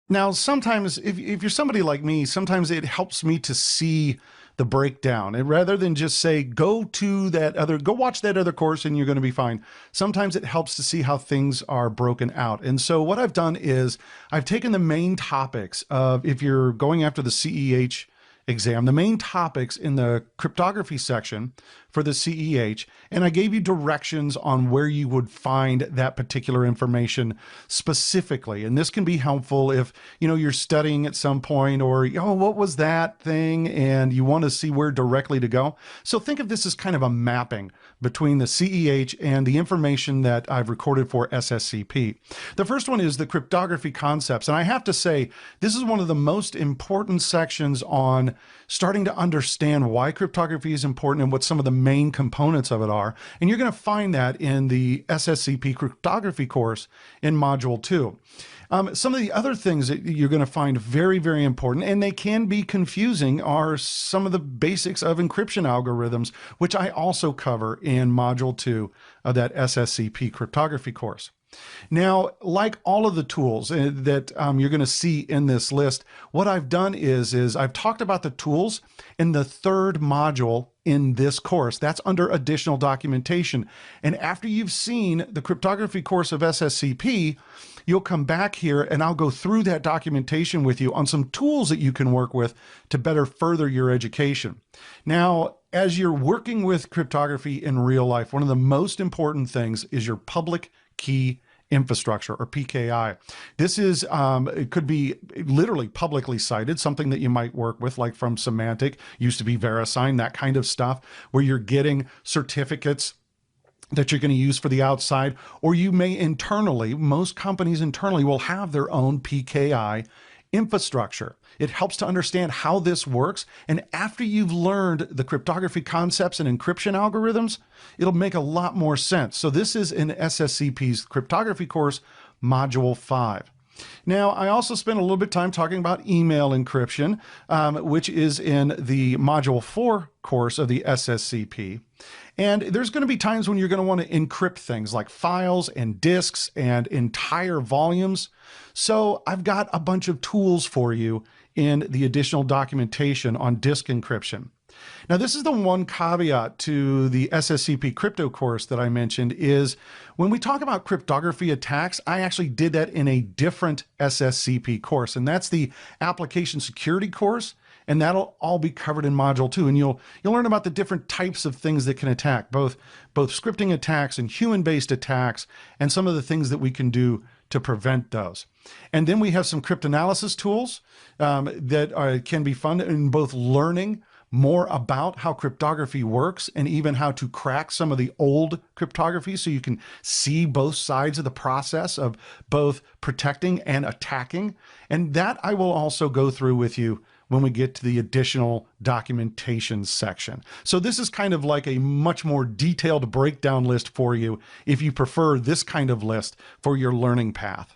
Now, sometimes if you're somebody like me, sometimes it helps me to see the breakdown. And rather than just say, go watch that other course and you're going to be fine. Sometimes it helps to see how things are broken out. And so what I've done is I've taken the main topics of, if you're going after the CEH exam, the main topics in the cryptography section for the CEH, and I gave you directions on where you would find that particular information specifically. And this can be helpful if, you're studying at some point, or, what was that thing? And you want to see where directly to go. So think of this as kind of a mapping between the CEH and the information that I've recorded for SSCP. The first one is the cryptography concepts. And I have to say, this is one of the most important sections on starting to understand why cryptography is important and what some of the main components of it are. And you're going to find that in the SSCP cryptography course in Module 2. Some of the other things that you're going to find very, very important, and they can be confusing, are some of the basics of encryption algorithms, which I also cover in Module 2 of that SSCP cryptography course. Now, like all of the tools that you're going to see in this list, what I've done is I've talked about the tools in the third module in this course. That's under additional documentation. And after you've seen the cryptography course of SSCP, you'll come back here and I'll go through that documentation with you on some tools that you can work with to better further your education. Now, as you're working with cryptography in real life, one of the most important things is your public key infrastructure, or PKI. This is, it could be literally publicly cited, something that you might work with, like from Symantec, used to be VeriSign, that kind of stuff, where you're getting certificates that you're going to use for the outside, or you may internally, most companies internally will have their own PKI infrastructure. It helps to understand how this works. And after you've learned the cryptography concepts and encryption algorithms, it'll make a lot more sense. So this is in SSCP's cryptography course, Module 5. Now, I also spent a little bit of time talking about email encryption, which is in the Module 4 course of the SSCP. And there's going to be times when you're going to want to encrypt things like files and disks and entire volumes. So I've got a bunch of tools for you in the additional documentation on disk encryption. Now, this is the one caveat to the SSCP crypto course that I mentioned, is when we talk about cryptography attacks, I actually did that in a different SSCP course, and that's the application security course. And that'll all be covered in Module 2. And you'll learn about the different types of things that can attack, both scripting attacks and human-based attacks, and some of the things that we can do to prevent those. And then we have some cryptanalysis tools that can be fun in both learning more about how cryptography works and even how to crack some of the old cryptography, so you can see both sides of the process of both protecting and attacking. And that I will also go through with you when we get to the additional documentation section. So this is kind of like a much more detailed breakdown list for you if you prefer this kind of list for your learning path.